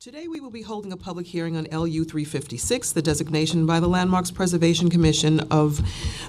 Today we will be holding a public hearing on LU 356, the designation by the Landmarks Preservation Commission of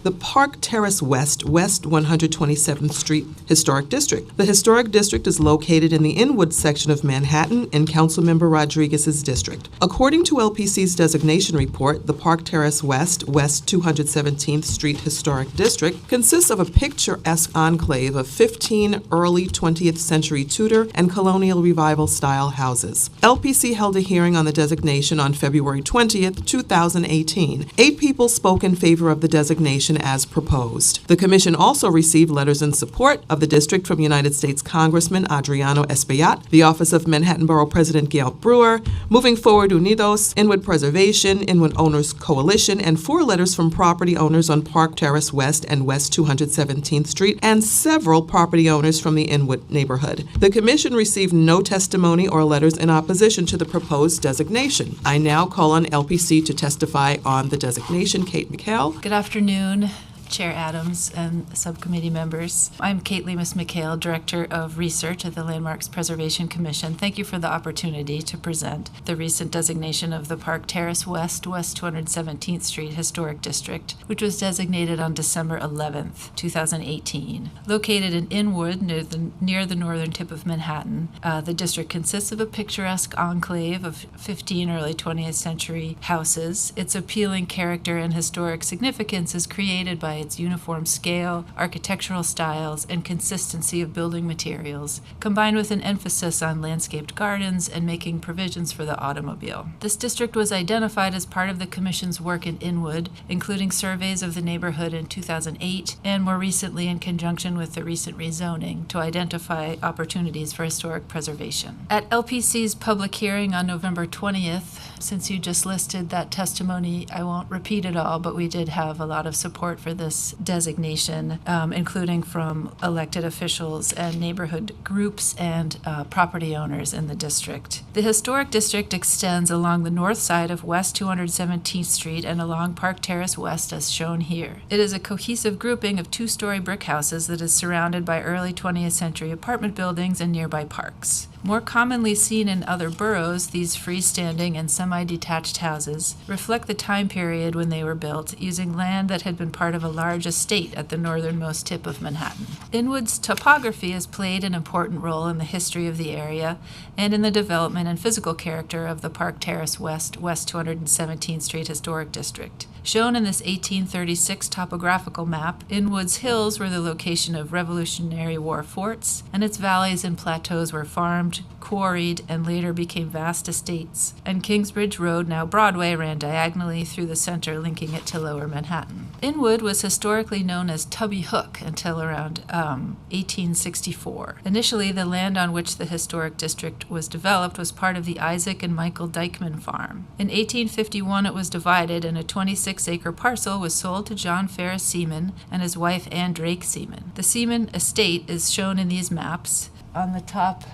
the Park Terrace West 127th Street Historic District. The Historic District is located in the Inwood section of Manhattan in Councilmember Rodriguez's district. According to LPC's designation report, the Park Terrace West 217th Street Historic District consists of a picturesque enclave of 15 early 20th century Tudor and Colonial Revival style houses. LPC held a hearing on the designation on February 20th, 2018. 8 people spoke in favor of the designation as proposed. The commission also received letters in support of the district from United States Congressman Adriano Espaillat, the Office of Manhattan Borough President Gail Brewer, Moving Forward Unidos, Inwood Preservation, Inwood Owners Coalition, and 4 letters from property owners on Park Terrace West and West 217th Street, and several property owners from the Inwood neighborhood. The commission received no testimony or letters in opposition to the proposed designation. I now call on LPC to testify on the designation. Kate McHale. Good afternoon, Chair Adams and subcommittee members. I'm Kate Lemus-McHale, Director of Research at the Landmarks Preservation Commission. Thank you for the opportunity to present the recent designation of the Park Terrace West 217th Street Historic District, which was designated on December 11th, 2018. Located in Inwood, near the northern tip of Manhattan, the district consists of a picturesque enclave of 15 early 20th century houses. Its appealing character and historic significance is created by its uniform scale, architectural styles, and consistency of building materials, combined with an emphasis on landscaped gardens and making provisions for the automobile. This district was identified as part of the Commission's work in Inwood, including surveys of the neighborhood in 2008, and more recently in conjunction with the recent rezoning to identify opportunities for historic preservation. At LPC's public hearing on November 20th, since you just listed that testimony, I won't repeat it all, but we did have a lot of support for this designation, including from elected officials and neighborhood groups and property owners in the district. The historic district extends along the north side of West 217th Street and along Park Terrace West as shown here. It is a cohesive grouping of 2-story brick houses that is surrounded by early 20th century apartment buildings and nearby parks. More commonly seen in other boroughs, these freestanding and semi-detached houses reflect the time period when they were built, using land that had been part of a large estate at the northernmost tip of Manhattan. Inwood's topography has played an important role in the history of the area and in the development and physical character of the Park Terrace West 217th Street Historic District. Shown in this 1836 topographical map, Inwood's hills were the location of Revolutionary War forts, and its valleys and plateaus were farmed, quarried, and later became vast estates. And Kingsbridge Road, now Broadway, ran diagonally through the center, linking it to Lower Manhattan. Inwood was historically known as Tubby Hook until around 1864. Initially, the land on which the historic district was developed was part of the Isaac and Michael Dykeman farm. In 1851, it was divided, and a 26-acre parcel was sold to John Ferris Seaman and his wife Anne Drake Seaman. The Seaman estate is shown in these maps. On the top,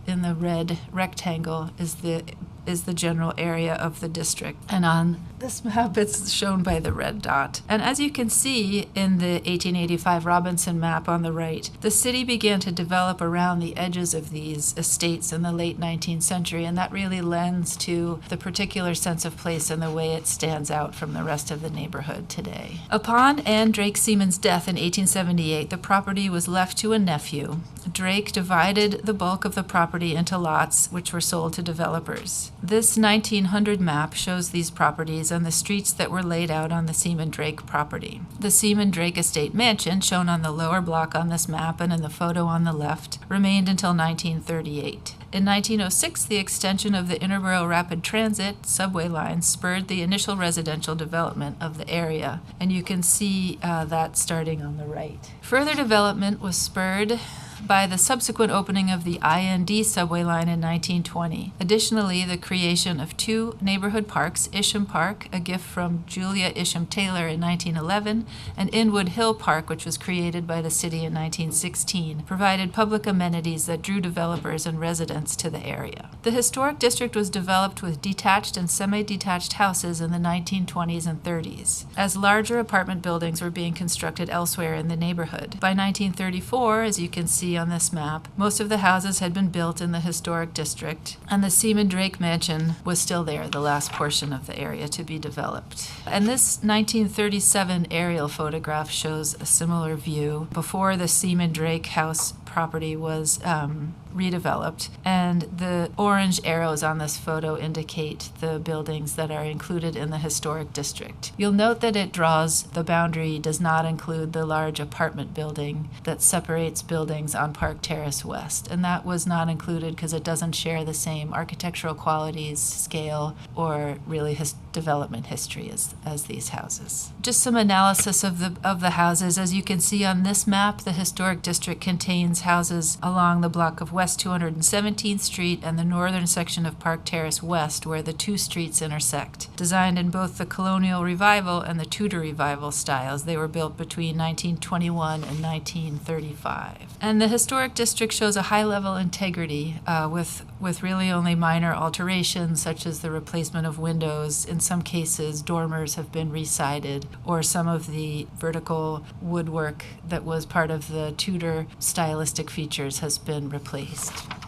in the red rectangle, is the general area of the district, and on this map it's shown by the red dot. And as you can see in the 1885 Robinson map on the right, the city began to develop around the edges of these estates in the late 19th century, and that really lends to the particular sense of place and the way it stands out from the rest of the neighborhood today. Upon Anne Drake Seaman's death in 1878, the property was left to a nephew. Drake divided the bulk of the property into lots, which were sold to developers. This 1900 map shows these properties and the streets that were laid out on the Seaman-Drake property. The Seaman-Drake Estate Mansion, shown on the lower block on this map and in the photo on the left, remained until 1938. In 1906, the extension of the Interborough Rapid Transit subway line spurred the initial residential development of the area, and you can see that starting on the right. Further development was spurred by the subsequent opening of the IND subway line in 1920. Additionally, the creation of 2 neighborhood parks, Isham Park, a gift from Julia Isham Taylor in 1911, and Inwood Hill Park, which was created by the city in 1916, provided public amenities that drew developers and residents significance to the area. The historic district was developed with detached and semi-detached houses in the 1920s and 30s, as larger apartment buildings were being constructed elsewhere in the neighborhood. By 1934, as you can see on this map, most of the houses had been built in the historic district, and the Seaman Drake Mansion was still there, the last portion of the area to be developed. And this 1937 aerial photograph shows a similar view before the Seaman Drake house property was redeveloped, and the orange arrows on this photo indicate the buildings that are included in the historic district. You'll note that the boundary does not include the large apartment building that separates buildings on Park Terrace West, and that was not included because it doesn't share the same architectural qualities, scale, or really development history as these houses. Just some analysis of the houses. As you can see on this map, the historic district contains houses along the block of West 217th Street and the northern section of Park Terrace West, where the two streets intersect. Designed in both the Colonial Revival and the Tudor Revival styles, they were built between 1921 and 1935. And the historic district shows a high-level integrity with really only minor alterations, such as the replacement of windows. In some cases, dormers have been resided, or some of the vertical woodwork that was part of the Tudor stylistic features has been replaced.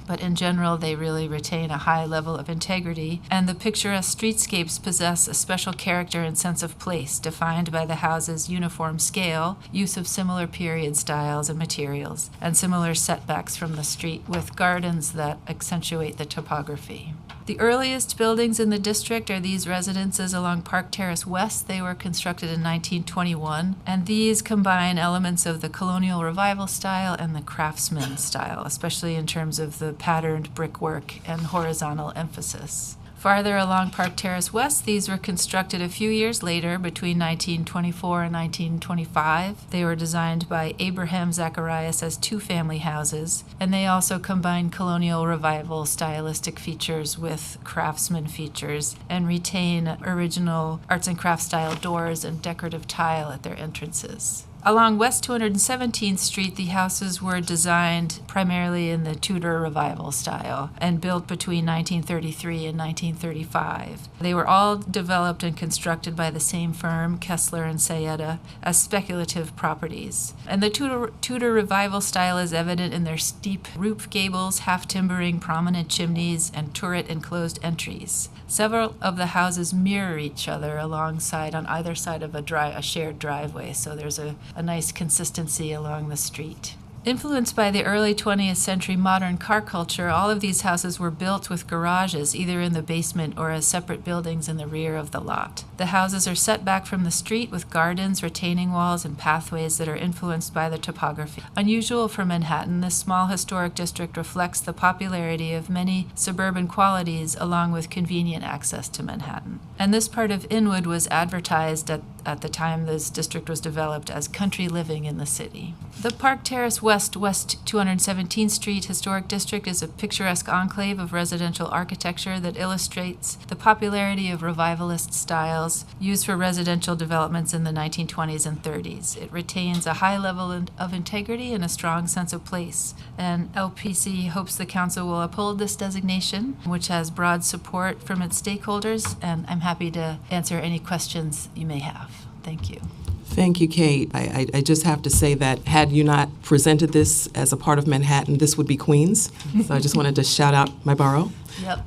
But in general, they really retain a high level of integrity, and the picturesque streetscapes possess a special character and sense of place, defined by the house's uniform scale, use of similar period styles and materials, and similar setbacks from the street, with gardens that accentuate the topography. The earliest buildings in the district are these residences along Park Terrace West. They were constructed in 1921, and these combine elements of the Colonial Revival style and the Craftsman style, especially in terms of the patterned brickwork and horizontal emphasis. Farther along Park Terrace West, these were constructed a few years later, between 1924 and 1925. They were designed by Abraham Zacharias as two-family houses, and they also combine Colonial Revival stylistic features with Craftsman features and retain original arts and crafts style doors and decorative tile at their entrances. Along West 217th Street, the houses were designed primarily in the Tudor Revival style and built between 1933 and 1935. They were all developed and constructed by the same firm, Kessler and Sayetta, as speculative properties. And the Tudor Revival style is evident in their steep roof gables, half-timbering prominent chimneys, and turret-enclosed entries. Several of the houses mirror each other alongside on either side of a shared driveway, so there's a nice consistency along the street. Influenced by the early 20th century modern car culture, all of these houses were built with garages, either in the basement or as separate buildings in the rear of the lot. The houses are set back from the street with gardens, retaining walls, and pathways that are influenced by the topography. Unusual for Manhattan, this small historic district reflects the popularity of many suburban qualities along with convenient access to Manhattan. And this part of Inwood was advertised at the time this district was developed as country living in the city. The Park Terrace West 217th Street Historic District is a picturesque enclave of residential architecture that illustrates the popularity of revivalist styles used for residential developments in the 1920s and 30s. It retains a high level of integrity and a strong sense of place, and LPC hopes the council will uphold this designation, which has broad support from its stakeholders, and I'm happy to answer any questions you may have. Thank you. Thank you, Kate. I just have to say that had you not presented this as a part of Manhattan, this would be Queens. So I just wanted to shout out my borough. Yep.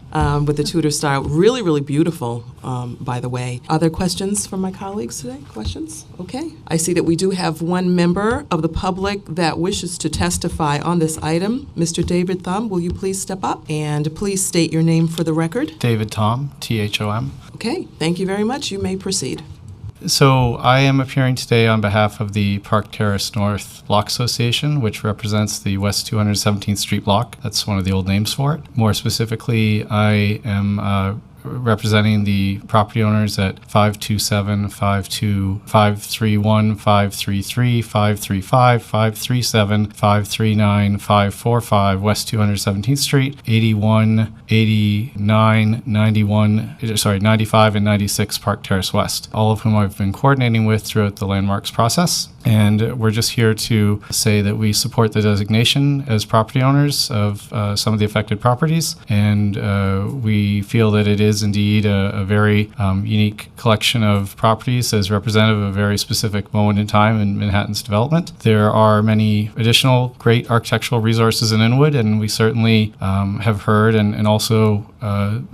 With the Tudor style. Really, really beautiful, by the way. Are there questions from my colleagues today? Questions? Okay. I see that we do have one member of the public that wishes to testify on this item. Mr. David Thum, will you please step up and please state your name for the record? David Thom, Thom. Okay. Thank you very much. You may proceed. So I am appearing today on behalf of the Park Terrace North Block Association, which represents the West 217th Street block. That's one of the old names for it. More specifically, I am representing the property owners at 527, 531, 533, 535, 537, 539, 545 West 217th Street, 81, 89, 95, and 96 Park Terrace West, all of whom I've been coordinating with throughout the landmarks process. And we're just here to say that we support the designation as property owners of some of the affected properties. And we feel that it is indeed a very unique collection of properties as representative of a very specific moment in time in Manhattan's development. There are many additional great architectural resources in Inwood, and we certainly have heard and also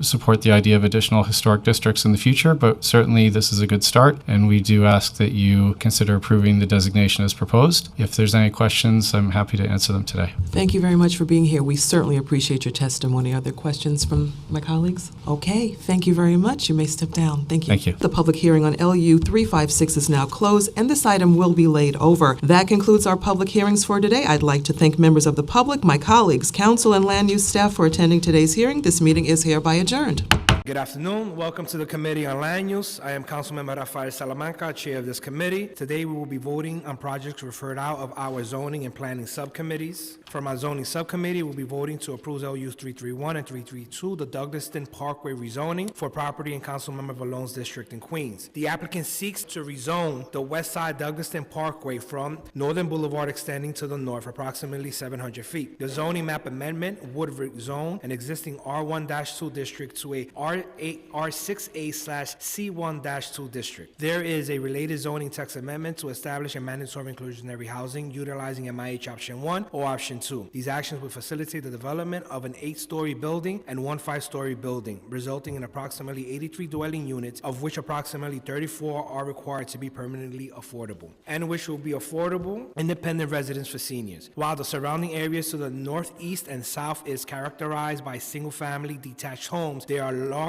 support the idea of additional historic districts in the future, but certainly this is a good start, and we do ask that you consider approving the designation as proposed. If there's any questions, I'm happy to answer them today. Thank you very much for being here. We certainly appreciate your testimony. Are there questions from my colleagues? Okay, thank you very much. You may step down. Thank you. Thank you. The public hearing on LU 356 is now closed, and this item will be laid over. That concludes our public hearings for today. I'd like to thank members of the public, my colleagues, council, and land use staff for attending today's hearing. This meeting is hereby adjourned. Good afternoon. Welcome to the Committee on Land Use. I am Councilmember Rafael Salamanca, Chair of this committee. Today we will be voting on projects referred out of our zoning and planning subcommittees. From our zoning subcommittee, we'll be voting to approve LUs 331 and 332, the Douglaston Parkway rezoning for property in Councilmember Vallone's district in Queens. The applicant seeks to rezone the west side Douglaston Parkway from Northern Boulevard extending to the north approximately 700 feet. The zoning map amendment would rezone an existing R1-2 district to a R6A/C1-2 district. There is a related zoning text amendment to establish a mandatory inclusionary housing utilizing MIH Option 1 or Option 2. These actions will facilitate the development of an 8-story building and one 5-story building, resulting in approximately 83 dwelling units, of which approximately 34 are required to be permanently affordable, and which will be affordable independent residence for seniors. While the surrounding areas to the northeast and south is characterized by single-family detached homes, there are larger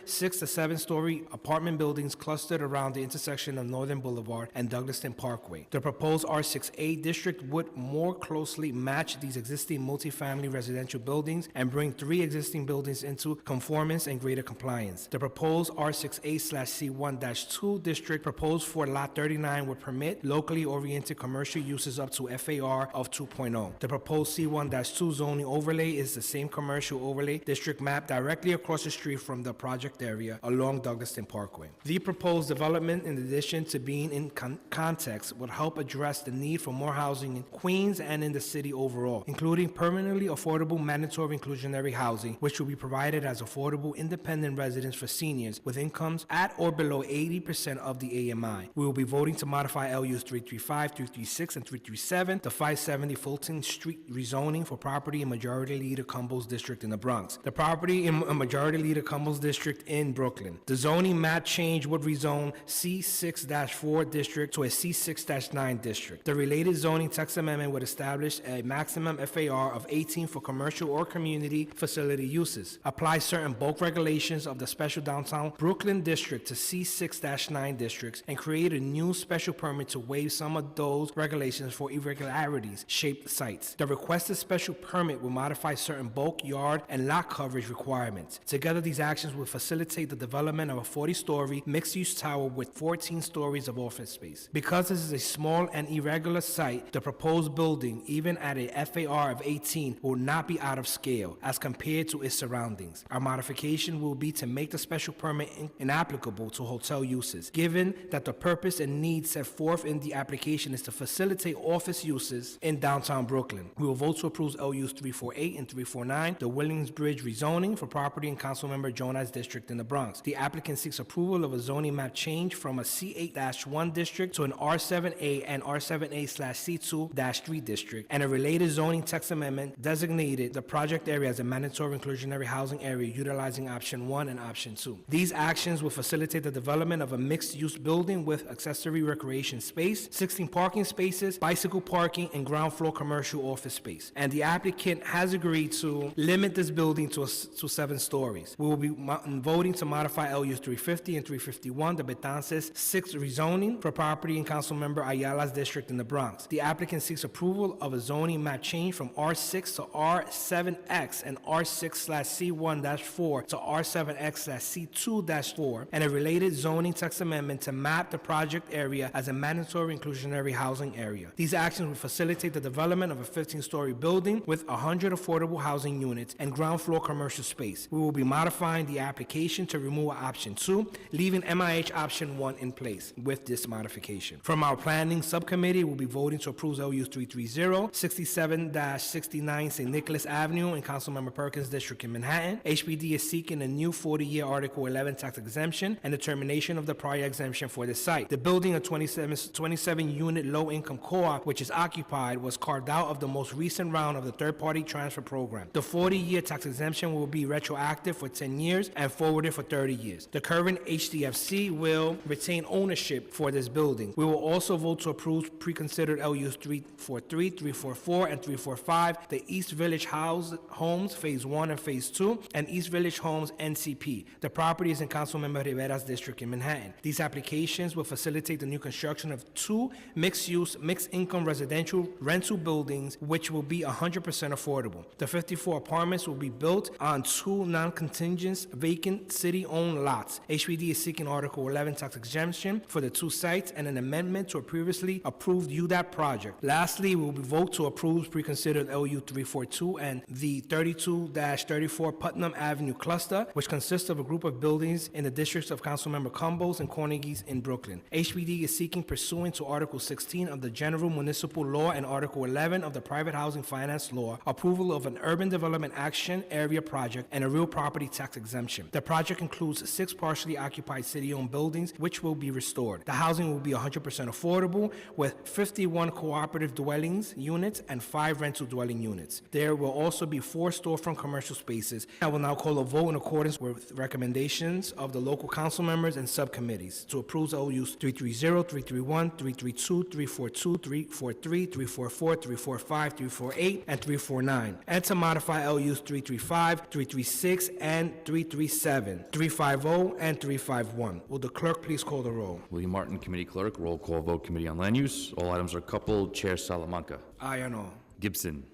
6 to 7-story apartment buildings clustered around the intersection of Northern Boulevard and Douglaston Parkway. The proposed R6A district would more closely match these existing multifamily residential buildings and bring 3 existing buildings into conformance and greater compliance. The proposed R6A/C1-2 district proposed for Lot 39 would permit locally oriented commercial uses up to FAR of 2.0. The proposed C1-2 zoning overlay is the same commercial overlay district map directly across the street from the project area along Douglaston Parkway. The proposed development, in addition to being in context, would help address the need for more housing in Queens and in the city overall, including permanently affordable mandatory inclusionary housing, which will be provided as affordable independent residence for seniors with incomes at or below 80% of the AMI. We will be voting to modify LUs 335, 336, and 337, the 570 Fulton Street rezoning for property in Majority Leader Cumbo's district in the Bronx. The property in Majority Leader Cumbo's district in Brooklyn. The zoning map change would rezone C6-4 district to a C6-9 district. The related zoning text amendment would establish a maximum FAR of 18 for commercial or community facility uses, apply certain bulk regulations of the special downtown Brooklyn district to C6-9 districts, and create a new special permit to waive some of those regulations for irregularities shaped sites. The requested special permit will modify certain bulk, yard, and lot coverage requirements. Together, these actions will facilitate the development of a 40-story mixed-use tower with 14 stories of office space. Because this is a small and irregular site, the proposed building, even at a FAR of 18, will not be out of scale as compared to its surroundings. Our modification will be to make the special permit inapplicable to hotel uses, given that the purpose and need set forth in the application is to facilitate office uses in downtown Brooklyn. We will vote to approve LUs 348 and 349, the Williamsbridge rezoning for property in Councilmember Jonah's district in the Bronx. The applicant seeks approval of a zoning map change from a C8-1 district to an R7A and R7A/C2-3 district, and a related zoning text amendment designated the project area as a mandatory inclusionary housing area utilizing Option 1 and Option 2. These actions will facilitate the development of a mixed-use building with accessory recreation space, 16 parking spaces, bicycle parking, and ground floor commercial office space. And the applicant has agreed to limit this building to 7 stories. We will be voting to modify LUs 350 and 351, the Betances 6 rezoning for property in Councilmember Ayala's district in the Bronx. The applicant seeks approval of a zoning map change from R6 to R7X and R6/C1-4 to R7X/C2-4, and a related zoning text amendment to map the project area as a mandatory inclusionary housing area. These actions will facilitate the development of a 15-story building with 100 affordable housing units and ground floor commercial space. We will be modifying modifying the application to remove option 2, leaving MIH option 1 in place with this modification. From our planning subcommittee, we'll be voting to approve LU 330, 67-69 St. Nicholas Avenue in Councilmember Perkins' district in Manhattan. HPD is seeking a new 40-year Article 11 tax exemption and the termination of the prior exemption for the site. The building, a 27-unit low-income co-op, which is occupied, was carved out of the most recent round of the third-party transfer program. The 40-year tax exemption will be retroactive for 10 years and forwarded for 30 years. The current HDFC will retain ownership for this building. We will also vote to approve pre-considered LUs 343, 344, and 345, the East Village Homes Phase 1 and Phase 2, and East Village Homes NCP. The property is in Councilmember Rivera's district in Manhattan. These applications will facilitate the new construction of 2 mixed-use, mixed-income residential rental buildings, which will be 100% affordable. The 54 apartments will be built on 2 non-contingent vacant city-owned lots. HPD is seeking Article 11 tax exemption for the 2 sites and an amendment to a previously approved UDAP project. Lastly, we will vote to approve pre-considered LU 342 and the 32-34 Putnam Avenue cluster, which consists of a group of buildings in the districts of Councilmember Cumbos and Carnegie's in Brooklyn. HPD is seeking, pursuant to Article 16 of the General Municipal Law and Article 11 of the Private Housing Finance Law, approval of an Urban Development Action Area project and a real property tax exemption. The project includes 6 partially occupied city-owned buildings, which will be restored. The housing will be 100% affordable, with 51 cooperative dwellings units and 5 rental dwelling units. There will also be 4 storefront commercial spaces. I will now call a vote in accordance with recommendations of the local council members and subcommittees to approve LUs 330, 331, 332, 342, 343, 344, 345, 348, and 349, and to modify LUs 335, 336, and 337, 350, and 351. Will the clerk please call the roll? William Martin, Committee Clerk. Roll call vote, Committee on Land Use. All items are coupled. Chair Salamanca. Aye on all. Gibson.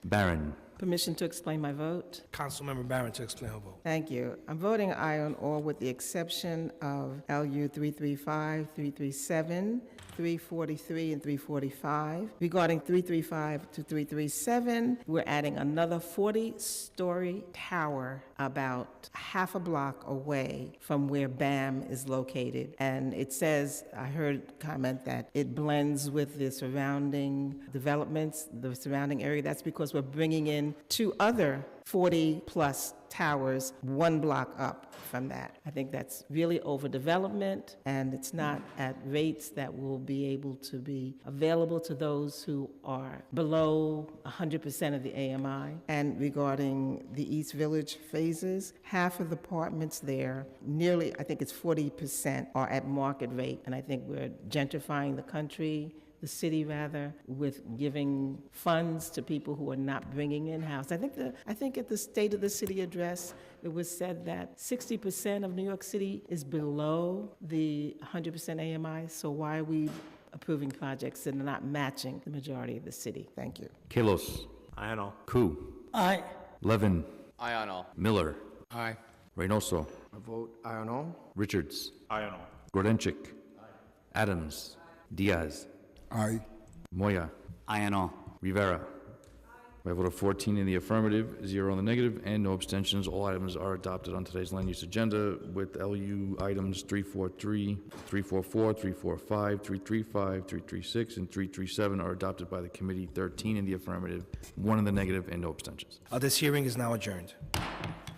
Barron. Permission to explain my vote? Councilmember Barron to explain her vote. Thank you. I'm voting aye on all with the exception of LU 335, 337, 343, and 345. Regarding 335 to 337, we're adding another 40-story tower about half a block away from where BAM is located. And it says, I heard comment that it blends with the surrounding developments, the surrounding area. That's because we're bringing in 2 other 40-plus towers 1 block up from that. I think that's really overdevelopment, and it's not at rates that will be able to be available to those who are below 100% of the AMI. And regarding the East Village phases, half of the apartments there, nearly, I think it's 40%, are at market rate. And I think we're gentrifying the country, the city rather, with giving funds to people who are not bringing in house. I think at the State of the City address, it was said that 60% of New York City is below the 100% AMI. So why are we approving projects that are not matching the majority of the city? Thank you. Kalos. Aye on all. Koo. Aye. Levin. Aye on all. Miller. Aye. Reynoso. I vote aye on all. Richards. Aye on all. Grodenchik. Adams. Diaz. Aye. Moya. Aye on all. Rivera. By a vote of 14 in the affirmative, 0 in the negative, and no abstentions, all items are adopted on today's land use agenda, with LU items 343, 344, 345, 335, 336, and 337 are adopted by the committee, 13 in the affirmative, 1 in the negative, and no abstentions. This hearing is now adjourned.